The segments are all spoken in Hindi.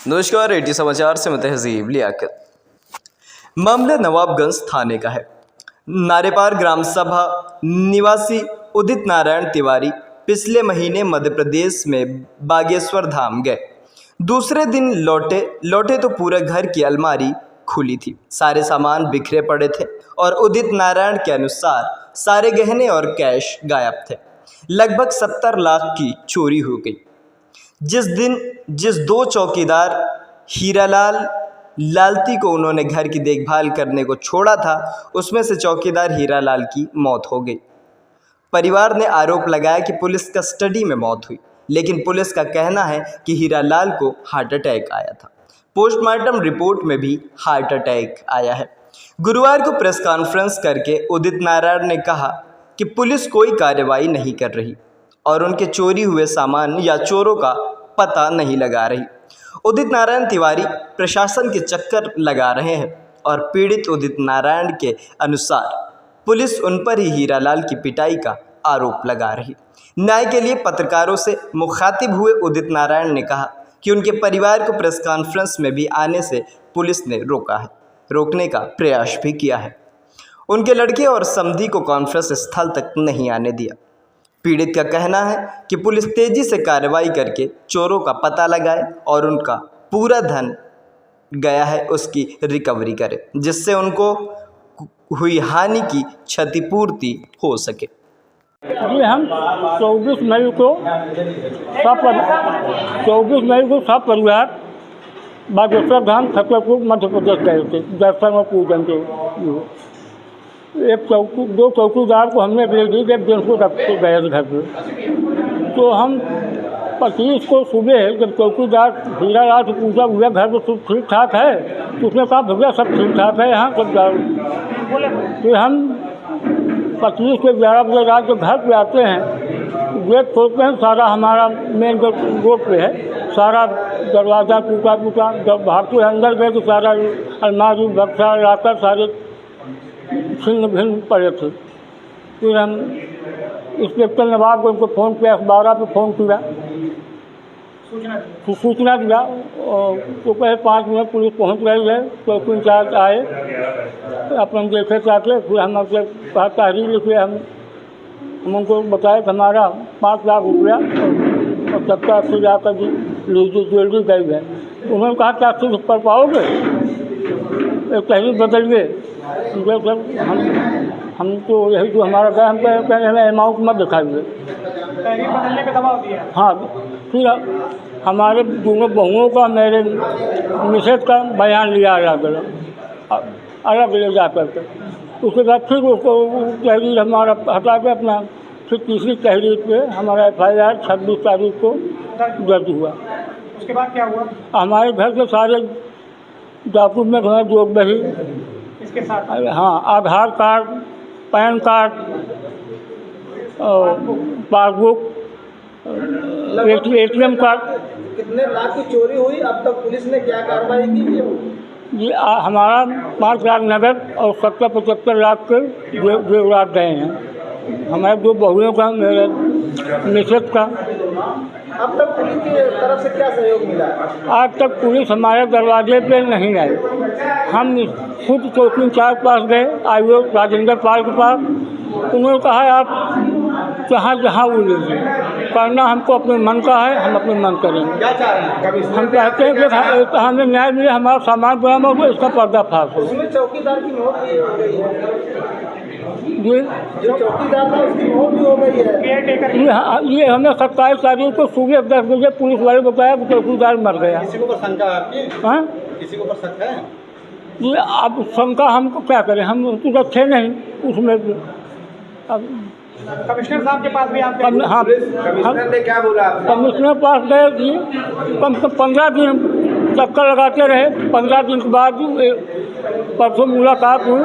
नमस्कार, एटी समाचार से मैं तहजीब लियाकत। मामला नवाबगंज थाने का है। नारेपार ग्राम सभा निवासी उदित नारायण तिवारी पिछले महीने मध्य प्रदेश में बागेश्वर धाम गए। दूसरे दिन लौटे तो पूरे घर की अलमारी खुली थी, सारे सामान बिखरे पड़े थे और उदित नारायण के अनुसार सारे गहने और कैश गायब थे। लगभग 70 लाख की चोरी हो गई। जिस दो चौकीदार हीरालाल लालती को उन्होंने घर की देखभाल करने को छोड़ा था, उसमें से चौकीदार हीरालाल की मौत हो गई। परिवार ने आरोप लगाया कि पुलिस कस्टडी में मौत हुई, लेकिन पुलिस का कहना है कि हीरालाल को हार्ट अटैक आया था। पोस्टमार्टम रिपोर्ट में भी हार्ट अटैक आया है। गुरुवार को प्रेस कॉन्फ्रेंस करके उदित नारायण ने कहा कि पुलिस कोई कार्रवाई नहीं कर रही और उनके चोरी हुए सामान या चोरों का पता नहीं लगा रही। उदित नारायण तिवारी प्रशासन के चक्कर लगा रहे हैं और पीड़ित उदित नारायण के अनुसार पुलिस उन पर ही हीरालाल की पिटाई का आरोप लगा रही। न्याय के लिए पत्रकारों से मुखातिब हुए उदित नारायण ने कहा कि उनके परिवार को प्रेस कॉन्फ्रेंस में भी आने से पुलिस ने रोकने का प्रयास भी किया है। उनके लड़के और समधी को कॉन्फ्रेंस स्थल तक नहीं आने दिया। पीड़ित का कहना है कि पुलिस तेजी से कार्रवाई करके चोरों का पता लगाए और उनका पूरा धन गया है उसकी रिकवरी करे, जिससे उनको हुई हानि की क्षतिपूर्ति हो सके। जी, हम 24 मई को सब परिवार बागेश्वर धाम छतरपुर मध्य प्रदेश गए थे दर्शन और पूजन के लिए। दो चौकीदार को हमने भेज दी जब दिन को रख के गए घर पे। तो हम 25 को सुबह जब चौकीदार हीरालाल से पूछा भैया घर में सब ठीक ठाक है, तो उसने कहा भैया सब ठीक ठाक है यहाँ सब। फिर हम 25 को 11 बजे रात जब घर पे आते हैं, गेट खोलते हैं, सारा हमारा मेन रोड पे है, सारा दरवाज़ा टूटा जब भागते अंदर गए तो सारा अलमारी बक्सा लाकर सारे छिन्न भिन्न पड़े थे। फिर हम इंस्पेक्टर नवाब को उनको फ़ोन किया, 12 पे फ़ोन किया, सूचना दिया और तो कहे 5 मिनट पुलिस पहुंच रही है। चौकी इंचार्ज आए, अपन देखे चाहते। फिर हम अपने कहा तहरीर लिखे, हम उनको बताया कि हमारा 5 लाख रुपया और 70-80 लाख का लीजिए ज्वेलरी गई है। उन्होंने कहा क्या चीज़ कर पाओगे, एक तहरीर बदलिए। हम तो यही जो हमारा गया, हम कहें हमें अमाउंट मत दिखाइए। तहरीर बदलने का दबाव दिया। हाँ, फिर हमारे दोनों बहुओं का, मेरे मिसेज का बयान लिया अलग ले जा करके। उसके बाद फिर उसको तहरीर हमारा हटा के अपना फिर तीसरी तहरीर पे हमारा FIR 26 तारीख को दर्ज हुआ। उसके बाद क्या हुआ? हमारे घर के सारे डॉक्यूमेंट हैं, जो बही इसके साथ हाँ, Aadhaar card, pan card, passbook, ATM card. कितने लाख की चोरी हुई? अब तक पुलिस ने क्या कार्रवाई की है? जी, हमारा 5 लाख नगद और 70-75 लाख के जेवरात गए हैं। हमारे 2 बहुओं का, मेरे मिसेज का। अब तक पुलिस की तरफ से क्या सहयोग मिला? आज तक पुलिस हमारे दरवाजे पे नहीं आई। हम खुद चौकी इंचार्ज पास गए, IO राजेंद्र पाल के पास। उन्होंने कहा आप जहाँ वो लीजिए, करना हमको अपने मन का है, हम अपने मन करेंगे। क्या चाह रहे हैं? हम कहते हैं कि हमें न्याय मिले, हमारा सामान बरामद हो, इसका पर्दाफाश हो। उसमें चौकीदार की मौत भी हो गई है। जी, जो चौकीदार था उसकी मौत भी हो गई है। ये हमें 27 तारीख को सुबह 10 बजे पुलिस वाले बताया कि चौकीदार मर गया। किसी को शंका है? हाँ, किसी को शक है? ये अब शंका हमको क्या करें, हम तो थे नहीं उसमें। अब कमिश्नर साहब के पास भी आप गए? हाँ, कमिश्नर ने क्या बोला? कमिश्नर पास गए कि कम से कम 15 दिन चक्कर लगाते रहे। 15 दिन के बाद परसों मुलाकात हुई,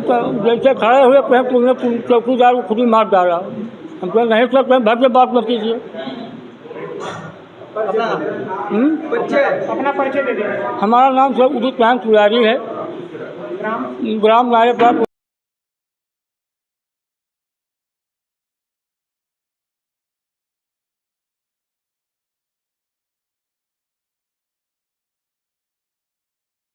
तो जैसे खड़े हुए कहें तुमने चौकीदार को खुद ही मार डाला। हम कहें नहीं सर, कहें भर के बात मत कीजिए। अपना परिचय दे दीजिए। हमारा नाम सर उदित नारायण तिवारी है, ग्राम नारेपार।